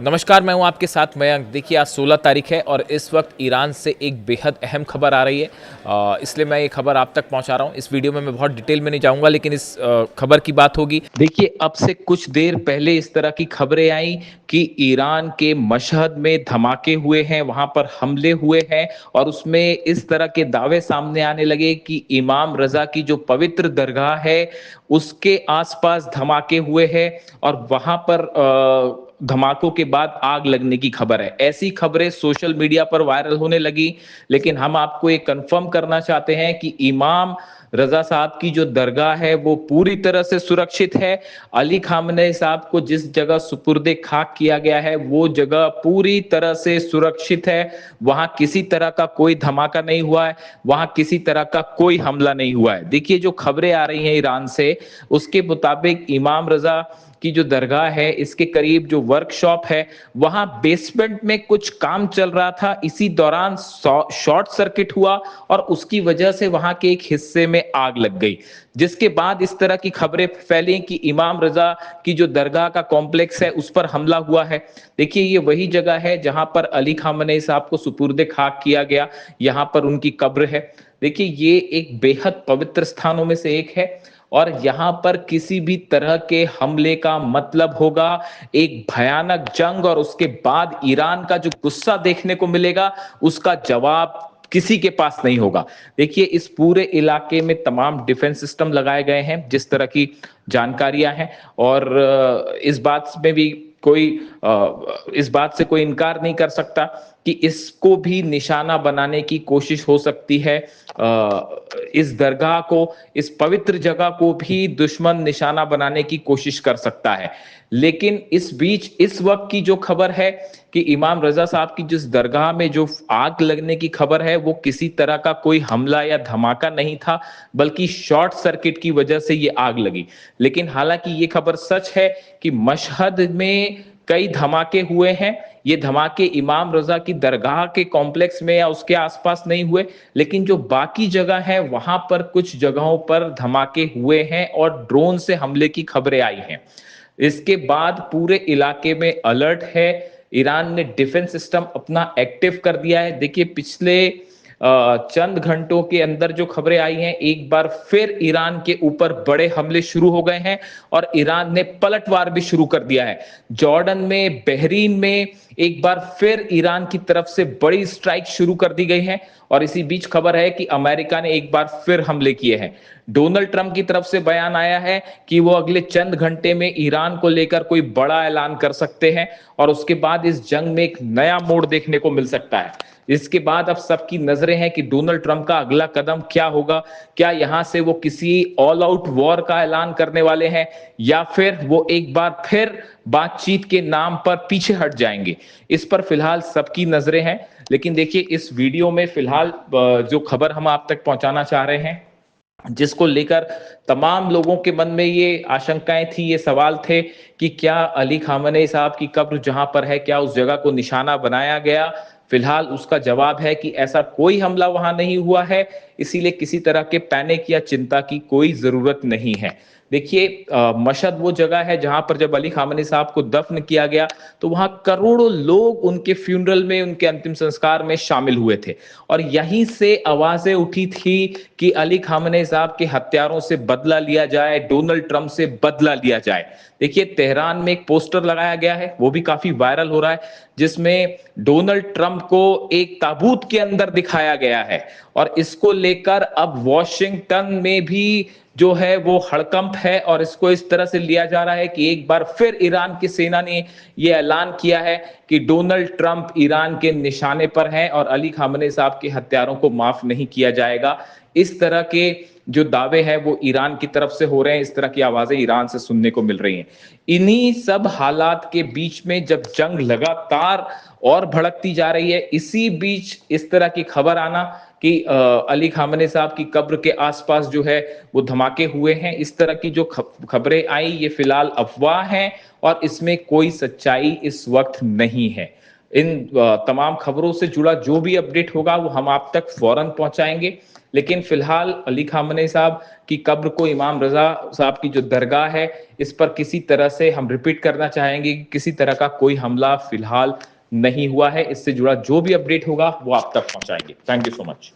नमस्कार, मैं हूं आपके साथ मयंक। देखिए, आज 16 तारीख है और इस वक्त ईरान से एक बेहद अहम खबर आ रही है। इसलिए मैं ये खबर आप तक पहुंचा रहा हूं। इस वीडियो में मैं बहुत डिटेल में नहीं जाऊंगा, लेकिन इस खबर की बात होगी। देखिए, अब से कुछ देर पहले इस तरह की खबरें आई कि ईरान के मशहद में धमाके हुए हैं, वहां पर हमले हुए हैं और उसमें इस तरह के दावे सामने आने लगे कि इमाम रजा की जो पवित्र दरगाह है उसके आसपास धमाके हुए हैं और वहां पर धमाकों के बाद आग लगने की खबर है। ऐसी खबरें सोशल मीडिया पर वायरल होने लगी, लेकिन हम आपको ये कंफर्म करना चाहते हैं कि इमाम रजा साहब की जो दरगाह है वो पूरी तरह से सुरक्षित है। अली खामनेई साहब को जिस जगह सुपुर्दे खाक किया गया है वो जगह पूरी तरह से सुरक्षित है। वहां किसी तरह का कोई धमाका नहीं हुआ है, वहां किसी तरह का कोई हमला नहीं हुआ है। देखिए, जो खबरें आ रही हैं ईरान से, उसके मुताबिक इमाम रजा की जो दरगाह है इसके करीब जो वर्कशॉप है वहां बेसमेंट में कुछ काम चल रहा था। इसी दौरान शॉर्ट सर्किट हुआ और उसकी वजह से वहां के एक हिस्से में आग लग गई, जिसके बाद इस तरह की खबरें फैली कि इमाम रजा की जो दरगाह का कॉम्प्लेक्स है उस पर हमला हुआ है। देखिए, ये वही जगह है जहां पर अली खामनेई साहब को सुपुर्दे खाक किया गया, यहाँ पर उनकी कब्र है। देखिए, ये एक बेहद पवित्र स्थानों में से एक है और यहां पर किसी भी तरह के हमले का मतलब होगा एक भयानक जंग, और उसके बाद ईरान का जो गुस्सा देखने को मिलेगा उसका जवाब किसी के पास नहीं होगा। देखिए, इस पूरे इलाके में तमाम डिफेंस सिस्टम लगाए गए हैं जिस तरह की जानकारियां हैं, और इस बात से कोई इनकार नहीं कर सकता कि इसको भी निशाना बनाने की कोशिश हो सकती है। इस दरगाह को, इस पवित्र जगह को भी दुश्मन निशाना बनाने की कोशिश कर सकता है। लेकिन इस बीच इस वक्त की जो खबर है कि इमाम रजा साहब की जिस दरगाह में जो आग लगने की खबर है वो किसी तरह का कोई हमला या धमाका नहीं था, बल्कि शॉर्ट सर्किट की वजह से ये आग लगी। लेकिन हालांकि ये खबर सच है कि मशहद में कई धमाके हुए हैं। ये धमाके इमाम रजा की दरगाह के कॉम्प्लेक्स में या उसके आसपास नहीं हुए, लेकिन जो बाकी जगह है वहां पर कुछ जगहों पर धमाके हुए हैं और ड्रोन से हमले की खबरें आई हैं। इसके बाद पूरे इलाके में अलर्ट है। ईरान ने डिफेंस सिस्टम अपना एक्टिव कर दिया है। देखिए, पिछले चंद घंटों के अंदर जो खबरें आई हैं, एक बार फिर ईरान के ऊपर बड़े हमले शुरू हो गए हैं और ईरान ने पलटवार भी शुरू कर दिया है। जॉर्डन में, बहरीन में एक बार फिर ईरान की तरफ से बड़ी स्ट्राइक शुरू कर दी गई है। और इसी बीच खबर है कि अमेरिका ने एक बार फिर हमले किए हैं। डोनाल्ड ट्रंप की तरफ से बयान आया है कि वो अगले चंद घंटे में ईरान को लेकर कोई बड़ा ऐलान कर सकते हैं और उसके बाद इस जंग में एक नया मोड़ देखने को मिल सकता है। इसके बाद अब सबकी नजरें हैं कि डोनाल्ड ट्रंप का अगला कदम क्या होगा। क्या यहां से वो किसी ऑल आउट वॉर का ऐलान करने वाले हैं या फिर वो एक बार फिर बातचीत के नाम पर पीछे हट जाएंगे? इस पर फिलहाल सबकी नजरें हैं। लेकिन देखिए, इस वीडियो में फिलहाल जो खबर हम आप तक पहुंचाना चाह रहे हैं, जिसको लेकर तमाम लोगों के मन में ये आशंकाएं थी, ये सवाल थे कि क्या अली खामनेई साहब की कब्र जहां पर है, क्या उस जगह को निशाना बनाया गया? फिलहाल उसका जवाब है कि ऐसा कोई हमला वहां नहीं हुआ है, इसीलिए किसी तरह के पैनिक या चिंता की कोई जरूरत नहीं है। देखिए, मशहद वो जगह है जहां पर जब अली खामनेई साहब को दफन किया गया तो वहां करोड़ों लोग उनके फ्यूनरल में, उनके अंतिम संस्कार में शामिल हुए थे और यहीं से आवाजें उठी थी कि अली खामनेई साहब के हत्यारों से बदला लिया जाए, डोनाल्ड ट्रंप से बदला लिया जाए। देखिए, तेहरान में एक पोस्टर लगाया गया है, वो भी काफी वायरल हो रहा है, जिसमें डोनाल्ड ट्रंप को एक ताबूत के अंदर दिखाया गया है और इसको लेकर अब वॉशिंगटन में भी जो है वो हड़कंप है और इसको इस तरह से लिया जा रहा है कि एक बार फिर ईरान की सेना ने यह ऐलान किया है कि डोनाल्ड ट्रंप ईरान के निशाने पर हैं और अली खामनेई साहब के हत्यारों को माफ नहीं किया जाएगा। इस तरह के जो दावे हैं वो ईरान की तरफ से हो रहे हैं, इस तरह की आवाजें ईरान से सुनने को मिल रही हैं। इन्हीं सब हालात के बीच में जब जंग लगातार और भड़कती जा रही है, इसी बीच इस तरह की खबर आना कि अली खामनेई साहब की कब्र के आसपास जो है वो धमाके हुए हैं, इस तरह की जो खबरें आई, ये फिलहाल अफवाह हैं और इसमें कोई सच्चाई इस वक्त नहीं है। इन तमाम खबरों से जुड़ा जो भी अपडेट होगा वो हम आप तक फौरन पहुंचाएंगे। लेकिन फिलहाल अली खामनेई साहब की कब्र को, इमाम रजा साहब की जो दरगाह है, इस पर किसी तरह से हम रिपीट करना चाहेंगे कि किसी तरह का कोई हमला फिलहाल नहीं हुआ है। इससे जुड़ा जो भी अपडेट होगा वो आप तक पहुंचाएंगे। Thank you so much.